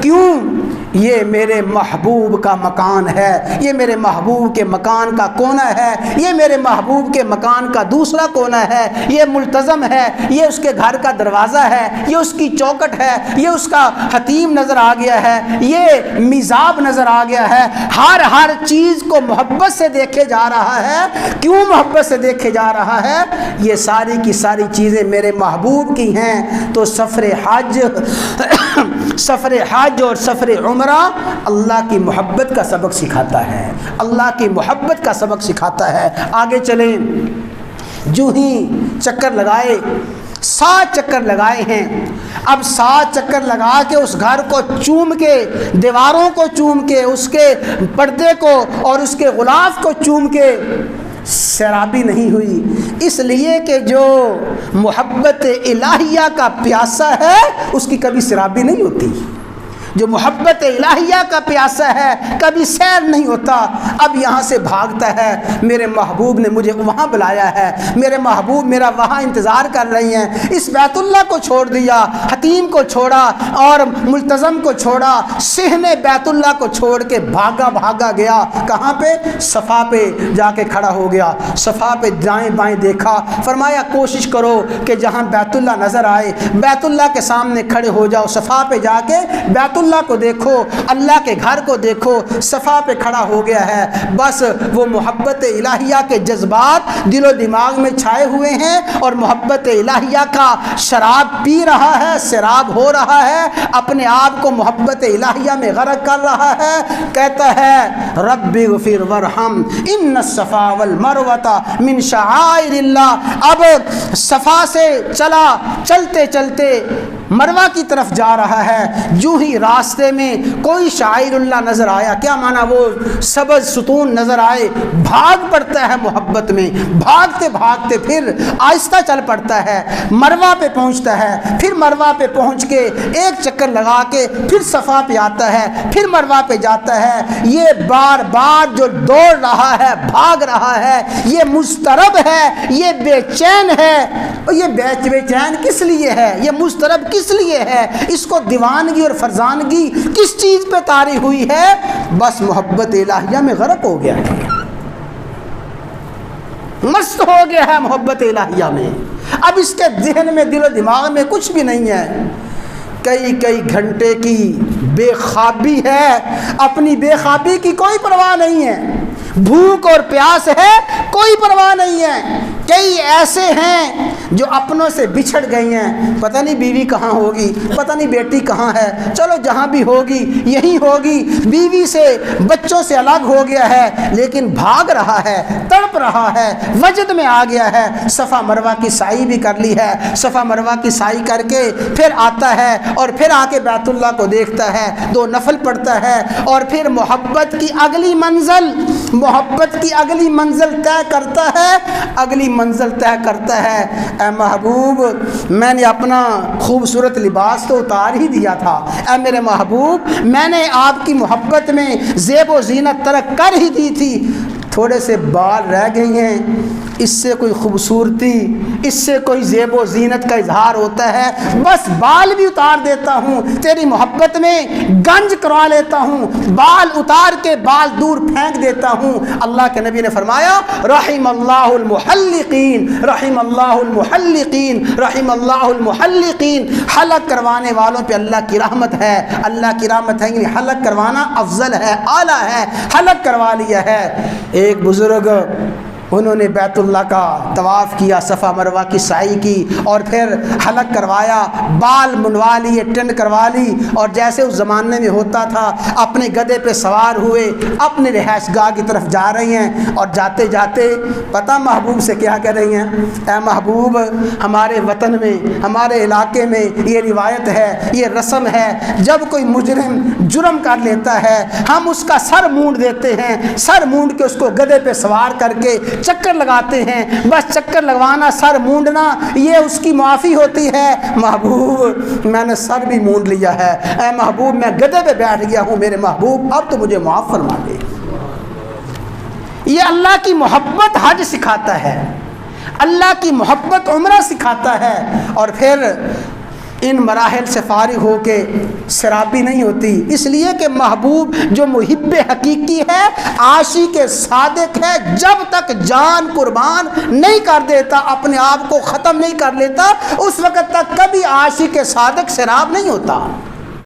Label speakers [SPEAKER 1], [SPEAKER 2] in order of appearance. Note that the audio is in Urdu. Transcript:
[SPEAKER 1] کیوں؟ یہ میرے محبوب کا مکان ہے، یہ میرے محبوب کے مکان کا کونا ہے، یہ میرے محبوب کے مکان کا دوسرا کونا ہے، یہ ملتزم ہے، یہ اس کے گھر کا دروازہ ہے، یہ اس کی چوکٹ ہے، یہ اس کا حتیم نظر آ گیا ہے، یہ میزاب نظر آ گیا ہے۔ ہر چیز کو محبت سے دیکھے جا رہا ہے۔ کیوں محبت سے دیکھے جا رہا ہے؟ یہ ساری کی ساری چیزیں میرے محبوب کی ہیں۔ تو سفر حج اور سفر عمرہ اللہ کی محبت کا سبق سکھاتا ہے، اللہ کی محبت کا سبق سکھاتا ہے۔ آگے چلیں، جو ہی چکر لگائے، 7 چکر لگائے ہیں، اب 7 چکر لگا کے اس گھر کو چوم کے، دیواروں کو چوم کے، اس کے پردے کو اور اس کے غلاف کو چوم کے سیرابی نہیں ہوئی، اس لیے کہ جو محبت الہیہ کا پیاسا ہے اس کی کبھی سیرابی نہیں ہوتی۔ جو محبت الہیہ کا پیاسا ہے کبھی سیر نہیں ہوتا۔ اب یہاں سے بھاگتا ہے، میرے محبوب نے مجھے وہاں بلایا ہے، میرے محبوب میرا وہاں انتظار کر رہی ہیں۔ اس بیت اللہ کو چھوڑ دیا، حتیم کو چھوڑا اور ملتزم کو چھوڑا، صحن بیت اللہ کو چھوڑ کے بھاگا گیا۔ کہاں پہ؟ صفا پہ جا کے کھڑا ہو گیا۔ صفا پہ دائیں بائیں دیکھا، فرمایا کوشش کرو کہ جہاں بیت اللہ نظر آئے بیت اللہ کے سامنے کھڑے ہو جاؤ، صفا پہ جا کے بیت اللہ کو دیکھو، اللہ کے گھر کو دیکھو۔ صفا پہ کھڑا ہو گیا ہے، بس وہ محبت الہیہ کے جذبات دل و دماغ میں چھائے ہوئے ہیں اور محبت الہیہ کا شراب پی رہا ہے، سراب ہو رہا ہے، اپنے آپ کو محبت الہیہ میں غرق کر رہا ہے۔ کہتا ہے رب اغفر وارحم ان الصفا والمروہ من شعائر اللہ۔ اب صفا سے چلتے چلتے مروہ کی طرف جا رہا ہے، جو ہی راستے میں کوئی شعائر اللہ نظر آیا، کیا مانا وہ سبز ستون نظر آئے، بھاگ پڑتا ہے محبت میں، بھاگتے بھاگتے پھر آہستہ چل پڑتا ہے، مروہ پہ پہنچتا ہے، پھر مروہ پہ پہنچ کے ایک چکر لگا کے پھر صفا پہ آتا ہے، پھر مروہ پہ جاتا ہے۔ یہ بار بار جو دوڑ رہا ہے، بھاگ رہا ہے، یہ مضطرب ہے، یہ بے چین ہے۔ اور یہ بے چین کس لیے ہے؟ یہ مضطرب کس لیے ہے؟ اس کو دیوانگی اور فرزانگی کس چیز پہ طاری ہوئی ہے؟ بس محبت الہیہ میں غرق ہو گیا ہے، مست ہو گیا ہے محبت الہیہ میں۔ اب اس کے ذہن میں، دل و دماغ میں کچھ بھی نہیں ہے۔ کئی گھنٹے کی بے خوابی ہے، اپنی بے خوابی کی کوئی پرواہ نہیں ہے، بھوک اور پیاس ہے کوئی پرواہ نہیں ہے۔ کئی ایسے ہیں جو اپنوں سے بچھڑ گئی ہیں، پتہ نہیں بیوی کہاں ہوگی، پتہ نہیں بیٹی کہاں ہے، چلو جہاں بھی ہوگی یہی ہوگی، بیوی سے بچوں سے الگ ہو گیا ہے، لیکن بھاگ رہا ہے، تڑپ رہا ہے، وجد میں آ گیا ہے۔ صفا مروہ کی سعی بھی کر لی ہے، صفا مروہ کی سعی کر کے پھر آتا ہے اور پھر آ کے بیت اللہ کو دیکھتا ہے، 2 نفل پڑھتا ہے اور پھر محبت کی اگلی منزل طے کرتا ہے، اگلی منزل طے کرتا ہے۔ اے محبوب، میں نے اپنا خوبصورت لباس تو اتار ہی دیا تھا، اے میرے محبوب میں نے آپ کی محبت میں زیب و زینت ترک کر ہی دی تھی، تھوڑے سے بال رہ گئی ہیں، اس سے کوئی خوبصورتی، اس سے کوئی زیب و زینت کا اظہار ہوتا ہے، بس بال بھی اتار دیتا ہوں، تیری محبت میں گنج کروا لیتا ہوں، بال اتار کے بال دور پھینک دیتا ہوں۔ اللہ کے نبی نے فرمایا رحم اللہ المحلقین، رحم اللہ المحلقین، رحم اللہ المحلقین۔ حلق کروانے والوں پہ اللہ کی رحمت ہے، اللہ کی رحمت ہے، یعنی حلق کروانا افضل ہے، اعلیٰ ہے، حلق کروا لیا ہے۔ ایک بزرگ انہوں نے بیت اللہ کا طواف کیا، صفا مروہ کی سعی کی اور پھر حلق کروایا، بال منڈوا لیے، ٹنڈ کروا لی، اور جیسے اس زمانے میں ہوتا تھا اپنے گدھے پہ سوار ہوئے اپنے رہائش گاہ کی طرف جا رہی ہیں، اور جاتے جاتے پتہ محبوب سے کیا کہہ رہی ہیں؟ اے محبوب، ہمارے وطن میں، ہمارے علاقے میں یہ روایت ہے، یہ رسم ہے، جب کوئی مجرم جرم کر لیتا ہے ہم اس کا سر مونڈ دیتے ہیں، سر مونڈ کے اس کو گدھے پہ سوار کر کے چکر لگاتے ہیں، بس چکر لگوانا، سر مونڈنا، یہ اس کی معافی ہوتی ہے۔ محبوب میں نے سر بھی مونڈ لیا ہے، اے محبوب میں گدھے پہ بیٹھ گیا ہوں، میرے محبوب اب تو مجھے معاف فرما دے۔ یہ اللہ کی محبت حج سکھاتا ہے، اللہ کی محبت عمرہ سکھاتا ہے، اور پھر ان مراحل سے فارغ ہو کے شرابی نہیں ہوتی، اس لیے کہ محبوب جو محب حقیقی ہے، عاشق صادق ہے، جب تک جان قربان نہیں کر دیتا، اپنے آپ کو ختم نہیں کر لیتا، اس وقت تک کبھی عاشق صادق شراب نہیں ہوتا۔